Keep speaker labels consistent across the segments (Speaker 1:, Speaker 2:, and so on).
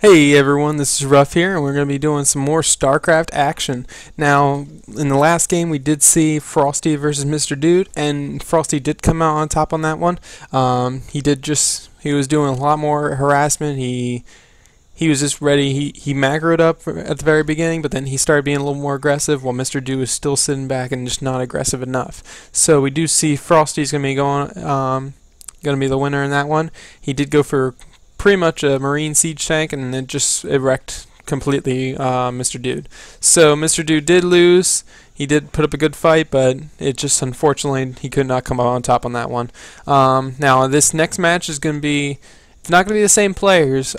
Speaker 1: Hey everyone, this is Ruff here, and we're going to be doing some more StarCraft action. Now, in the last game we did see FrosTy versus Mr. Dude, and FrosTy did come out on top on that one. He was doing a lot more harassment. He was just ready. He macroed up at the very beginning, but then he started being a little more aggressive, while Mr. Dude was still sitting back and just not aggressive enough. So we do see FrosTy's going to be the winner in that one. He did go for pretty much a marine siege tank, and it just wrecked completely Mr. Dude. So Mr. Dude did lose. He did put up a good fight, but it just unfortunately he could not come out on top on that one. Now this next match is going to be, it's not going to be the same players.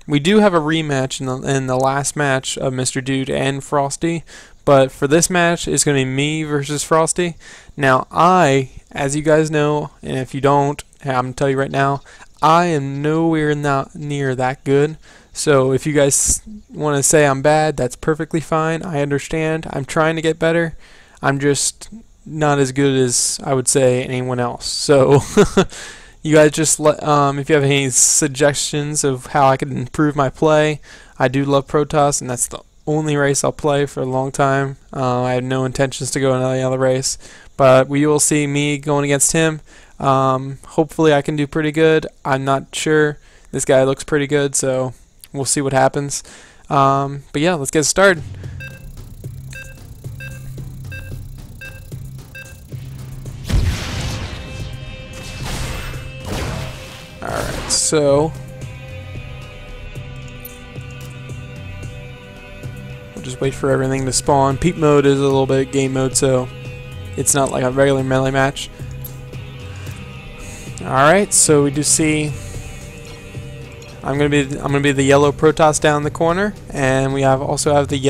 Speaker 1: We do have a rematch in the last match of Mr. Dude and FrosTy, but for this match it's going to be me versus FrosTy. Now as you guys know, and if you don't, I'm going to tell you right now, I am nowhere near that good. So if you guys want to say I'm bad, that's perfectly fine. I understand. I'm trying to get better. I'm just not as good as I would say anyone else. So you guys just if you have any suggestions of how I can improve my play, I do love Protoss, and that's the only race I'll play for a long time. I have no intentions to go in any other race, but we will see me going against him. Hopefully I can do pretty good. I'm not sure. This guy looks pretty good, so we'll see what happens. But yeah, let's get started. Alright, so we'll just wait for everything to spawn. Peep mode is a little bit game mode, so it's not like a regular melee match. Alright, so we do see I'm gonna be the yellow Protoss down in the corner, and we also have the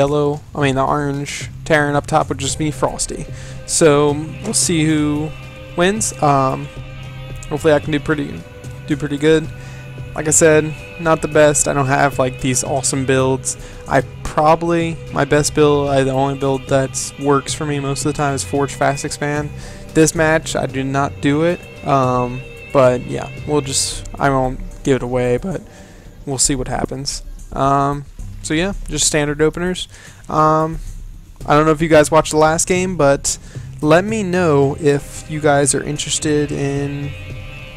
Speaker 1: orange Terran up top, which is me, FrosTy. So we'll see who wins. Hopefully I can do pretty good. Like I said, not the best. I don't have like these awesome builds. My best build, the only build that works for me most of the time is Forge Fast Expand. This match I do not do it. But yeah, I won't give it away, but we'll see what happens. So yeah, just standard openers. I don't know if you guys watched the last game, but let me know if you guys are interested in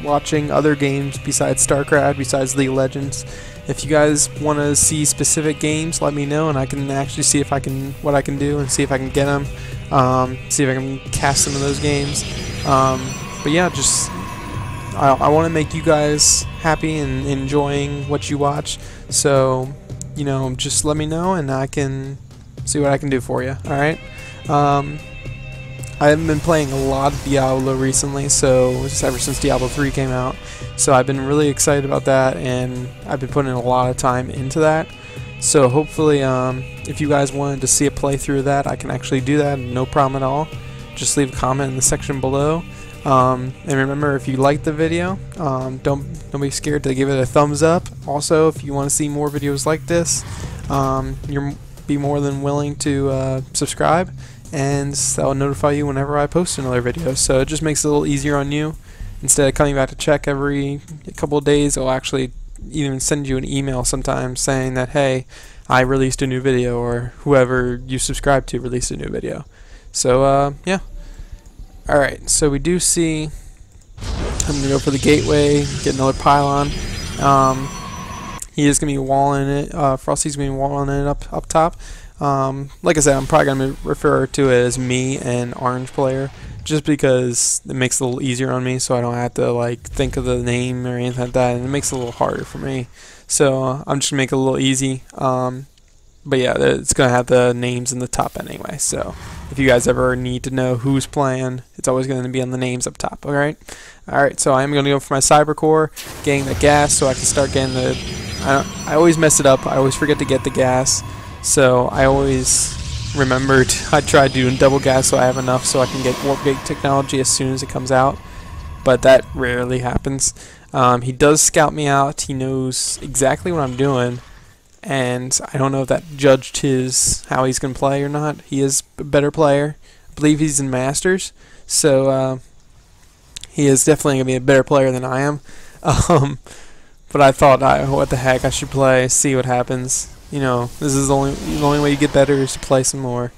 Speaker 1: watching other games besides StarCraft, besides League of Legends. If you guys want to see specific games, let me know, and I can actually see what I can do, and see if I can get them. See if I can cast some of those games. But yeah, I want to make you guys happy and enjoying what you watch, so just let me know and I can see what I can do for you. Alright, I haven't been playing a lot of Diablo recently, so just ever since Diablo 3 came out, so I've been really excited about that, and I've been putting a lot of time into that. So hopefully if you guys wanted to see a playthrough of that, I can actually do that, no problem at all. Just leave a comment in the section below. And remember, if you liked the video, don't be scared to give it a thumbs up. Also, if you want to see more videos like this, you'll be more than willing to subscribe, and that will notify you whenever I post another video. So it just makes it a little easier on you. Instead of coming back to check every couple of days, it'll actually even send you an email sometimes saying that, hey, I released a new video, or whoever you subscribe to released a new video. So yeah. Alright, so we do see, I'm going to go for the gateway, get another pylon. He is going to be walling it, FrosTy's going to be walling it up top. Like I said, I'm probably going to refer to it as me and orange player, just because it makes it a little easier on me, so I don't have to like think of the name or anything like that, and it makes it a little harder for me. So I'm just going to make it a little easy. But yeah, it's going to have the names in the top anyway, so if you guys ever need to know who's playing, it's always going to be on the names up top. Alright, so I'm going to go for my cyber core, getting the gas so I can start getting the... I always mess it up. I always forget to get the gas, so I always remembered I tried doing double gas so I have enough so I can get warp gate technology as soon as it comes out, but that rarely happens. He does scout me out. He knows exactly what I'm doing, and I don't know if that judged how he's going to play or not. He is a better player. I believe he's in Masters, so he is definitely going to be a better player than I am. but I thought, what the heck, I should play, see what happens. You know, this is the only way you get better is to play some more.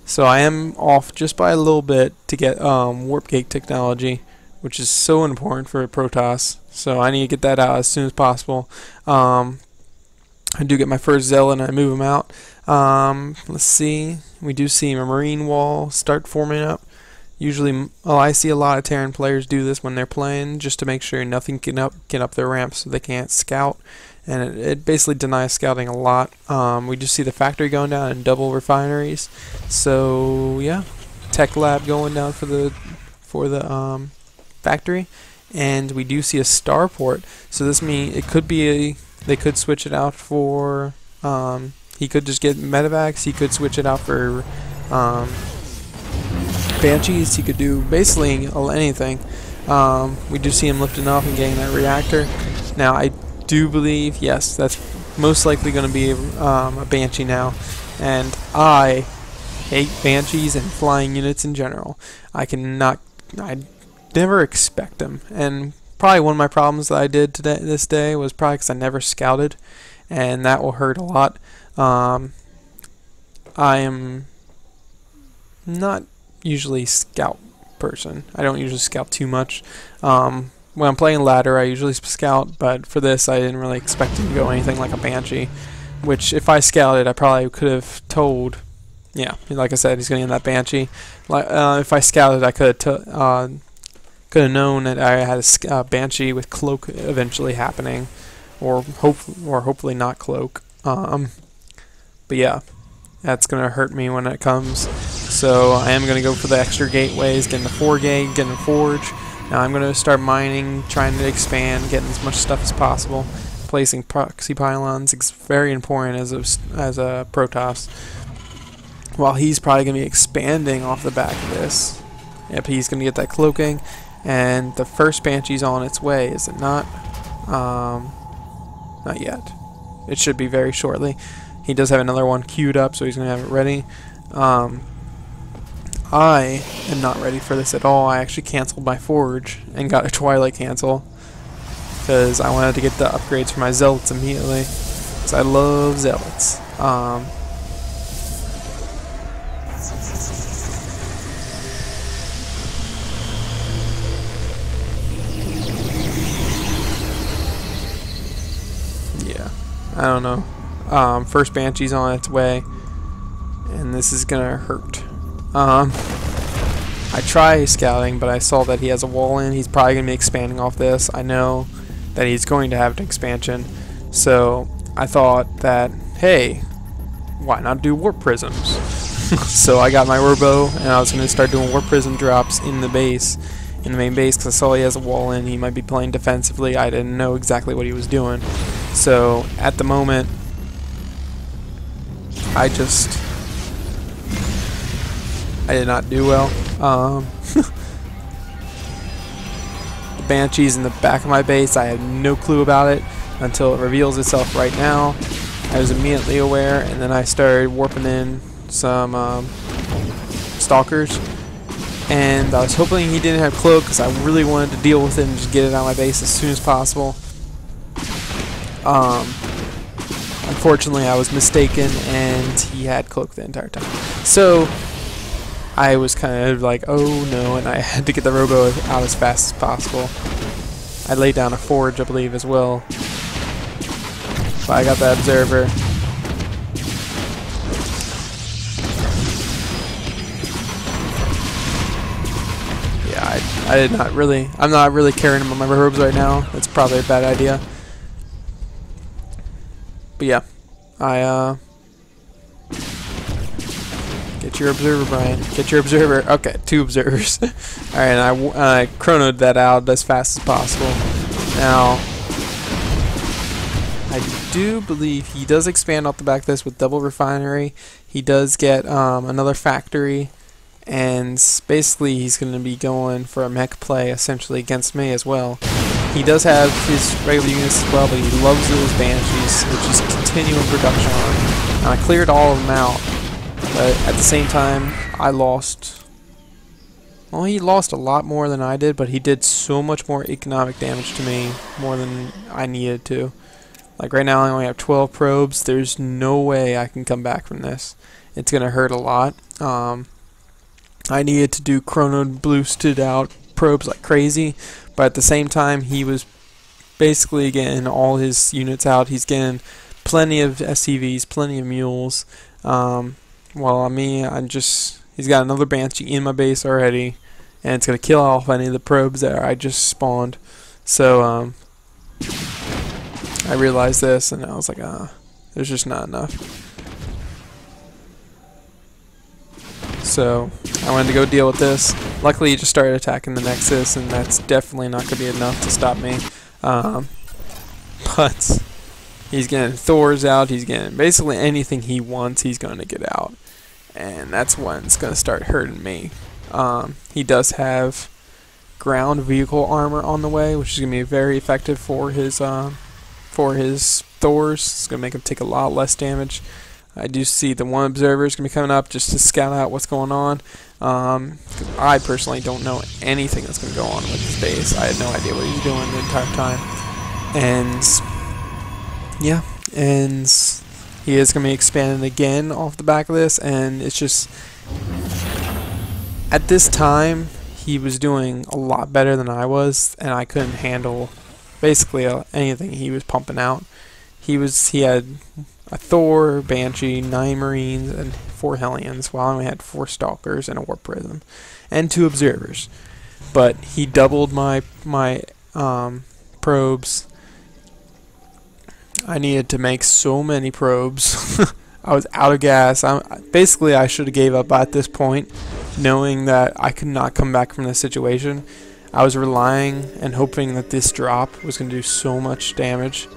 Speaker 1: So I am off just by a little bit to get warp gate technology, which is so important for Protoss. So I need to get that out as soon as possible. I do get my first Zealot and I move them out. Let's see. We do see a Marine wall start forming up. Usually, I see a lot of Terran players do this when they're playing, just to make sure nothing can up their ramp so they can't scout. And it basically denies scouting a lot. We just see the factory going down and double refineries. So yeah, tech lab going down for the factory, and we do see a starport. So this means it could be they could switch it out for. He could just get medevacs. He could switch it out for Banshees. He could do basically anything. We do see him lifting off and getting that reactor. Now I do believe, yes, that's most likely going to be a Banshee now, and I hate Banshees and flying units in general. I never expect them, and probably one of my problems that I did this day was probably because I never scouted, and that will hurt a lot. I am not usually scout person. I don't usually scout too much. When I'm playing ladder, I usually scout, but for this, I didn't really expect him to go anything like a Banshee, which if I scouted, I probably could have told, yeah, like I said, he's going to get that Banshee. If I scouted, I could have known that I had a Banshee with cloak eventually happening, or hopefully not cloak. But yeah, that's going to hurt me when it comes. So I am going to go for the extra gateways, getting the 4 gate, getting the forge. Now I'm going to start mining, trying to expand, getting as much stuff as possible. Placing proxy pylons is very important as a Protoss. While he's probably going to be expanding off the back of this. Yep, he's going to get that cloaking. And the first Banshee's on its way, is it not? Not yet. It should be very shortly. He does have another one queued up, so he's going to have it ready. I am not ready for this at all. I actually canceled my forge and got a Twilight cancel because I wanted to get the upgrades for my Zealots immediately, because I love Zealots. Yeah, I don't know. First Banshee's on its way, and this is gonna hurt. I try scouting, but I saw that he has a wall in. He's probably going to be expanding off this. I know that he's going to have an expansion. So I thought that, hey, why not do warp prisms? So I got my Robo, and I was going to start doing warp prism drops in the base, in the main base, because I saw he has a wall in. He might be playing defensively. I didn't know exactly what he was doing. So at the moment, I did not do well. The Banshee's in the back of my base. I had no clue about it until it reveals itself right now. I was immediately aware, and then I started warping in some stalkers. And I was hoping he didn't have cloak, because I really wanted to deal with it and just get it out of my base as soon as possible. Unfortunately, I was mistaken, and he had cloak the entire time. So I was kind of like, oh no, and I had to get the Robo out as fast as possible. I laid down a forge, I believe, as well. But I got that observer. Yeah, I'm not really carrying him on my robes right now. That's probably a bad idea. But yeah, get your observer, Brian. Get your observer. Okay, 2 observers. Alright, and I chronoed that out as fast as possible. Now, I do believe he does expand off the back of this with double refinery. He does get another factory, and basically he's going to be going for a mech play essentially against me as well. He does have his regular units as well, but he loves those Banshees, which is continuing production on. And I cleared all of them out. But at the same time, I lost Well, he lost a lot more than I did, but he did so much more economic damage to me, more than I needed to. Like right now I only have 12 probes. There's no way I can come back from this. It's going to hurt a lot. I needed to do chrono boosted out probes like crazy, but at the same time he was basically getting all his units out. He's getting plenty of SCVs, plenty of mules. Well, me, he's got another Banshee in my base already, and it's going to kill off any of the probes that I just spawned. So, I realized this, and I was like, there's just not enough. So, I wanted to go deal with this. Luckily, he just started attacking the Nexus, and that's definitely not going to be enough to stop me. But he's getting Thors out, he's getting basically anything he wants, he's going to get out. And that's when it's going to start hurting me. He does have ground vehicle armor on the way, which is going to be very effective for his Thors. It's going to make him take a lot less damage. I do see the one observer is going to be coming up just to scout out what's going on. I personally don't know anything that's going to go on with his base. I had no idea what he was doing the entire time. And yeah, and he is going to be expanding again off the back of this, and it's just, at this time, he was doing a lot better than I was, and I couldn't handle basically anything he was pumping out. He had a Thor, Banshee, 9 Marines, and 4 Hellions, while I only had 4 Stalkers and a Warp Prism, and 2 Observers. But he doubled my probes. I needed to make so many probes. I was out of gas. Basically, I should have gave up at this point, knowing that I could not come back from this situation. I was relying and hoping that this drop was going to do so much damage,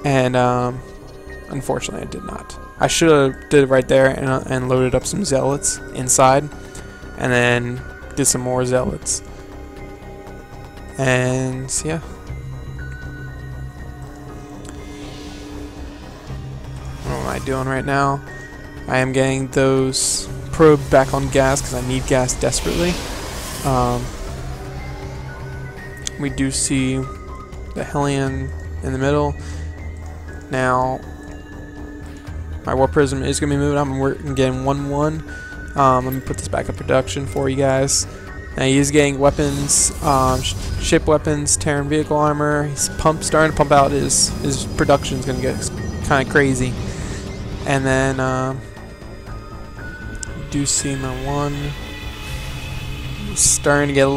Speaker 1: and unfortunately, it did not. I should have did it right there and loaded up some Zealots inside, and then did some more Zealots. And yeah. What am I doing right now? I am getting those probe back on gas because I need gas desperately. We do see the Hellion in the middle. Now, my Warp Prism is going to be moving up, and we're getting 1-1. Let me put this back in production for you guys. Now, he is getting weapons, ship weapons, Terran vehicle armor. He's starting to pump out his production is going to get kind of crazy. And then, do see my one. It's starting to get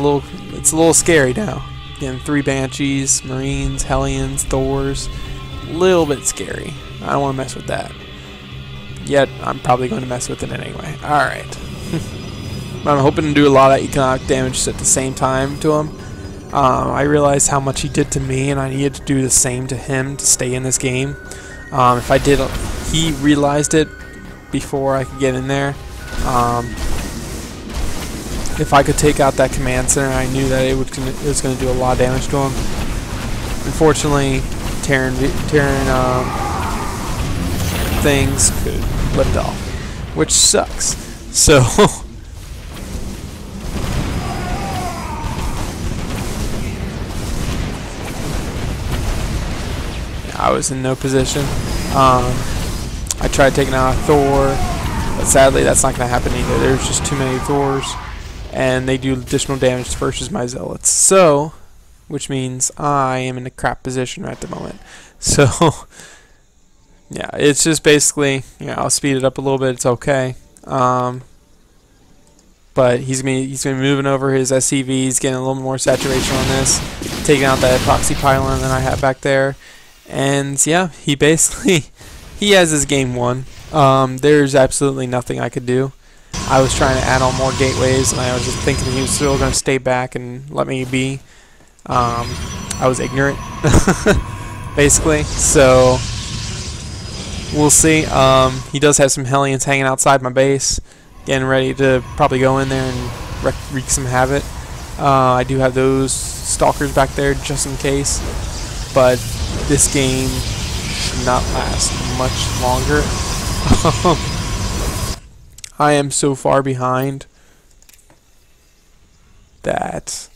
Speaker 1: it's a little scary now. Getting 3 Banshees, Marines, Hellions, Thors. A little bit scary. I don't want to mess with that. Yet, I'm probably going to mess with it anyway. Alright. I'm hoping to do a lot of economic damage at the same time to him. I realized how much he did to me, and I needed to do the same to him to stay in this game. If I did, he realized it before I could get in there. If I could take out that command center, I knew that it was going to do a lot of damage to him. Unfortunately, Terran things could lift off, which sucks. So I was in no position. I tried taking out a Thor, but sadly that's not going to happen either. There's just too many Thors, and they do additional damage versus my Zealots. So, which means I am in a crap position right at the moment. So, yeah, it's just basically, I'll speed it up a little bit. It's okay. But he's gonna be moving over his SCVs, getting a little more saturation on this, taking out that epoxy pylon that I have back there. And yeah, he has his game won. There's absolutely nothing I could do. I was trying to add on more gateways, and I was just thinking he was still going to stay back and let me be. I was ignorant, basically. So we'll see. He does have some Hellions hanging outside my base, getting ready to probably go in there and wreak some havoc. I do have those Stalkers back there just in case, but this game should not last much longer. I am so far behind. that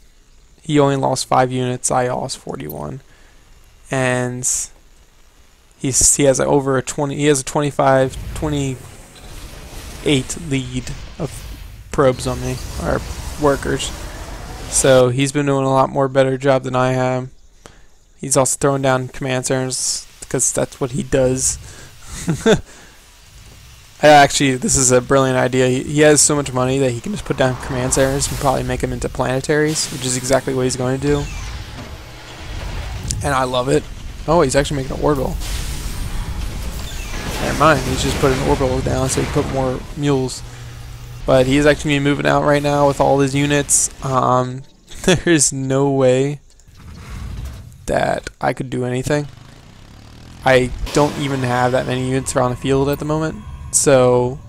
Speaker 1: he only lost 5 units. I lost 41, and he has over a 20. He has a 28 lead of probes on me, or workers. So he's been doing a lot more better job than I have. He's also throwing down command centers because that's what he does. Actually, this is a brilliant idea. He has so much money that he can just put down command centers and probably make them into planetaries, which is exactly what he's going to do. And I love it. Oh, he's actually making an orbital. Never mind, he's just putting an orbital down so he can put more mules. But he's actually moving out right now with all his units. There's no way that I could do anything. I don't even have that many units around the field at the moment. So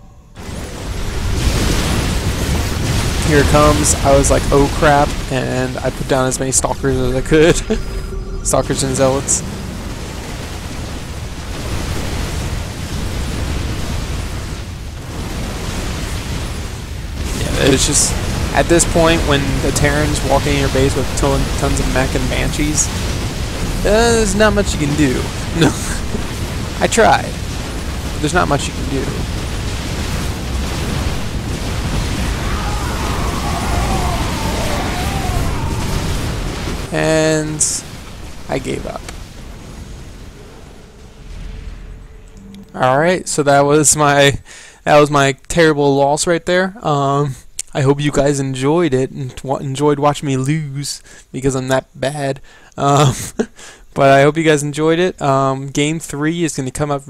Speaker 1: here it comes. I was like, oh crap, and I put down as many stalkers as I could. Stalkers and zealots. Yeah, it's just at this point when the Terrans walk in your base with tons of mech and banshees, there's not much you can do. No, I tried. There's not much you can do. And I gave up. Alright, so that was my terrible loss right there. I hope you guys enjoyed it and enjoyed watching me lose because I'm that bad. But I hope you guys enjoyed it. Game 3 is going to come up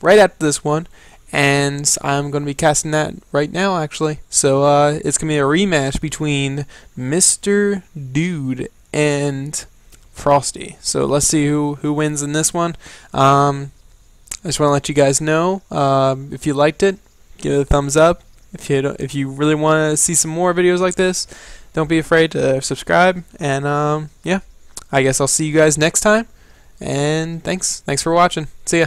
Speaker 1: right after this one, and I'm going to be casting that right now, actually. So it's going to be a rematch between Mr. Dude and FrosTy. So let's see who wins in this one. I just want to let you guys know, if you liked it, give it a thumbs up. If you really want to see some more videos like this, don't be afraid to subscribe. And yeah, I guess I'll see you guys next time. And thanks for watching. See ya.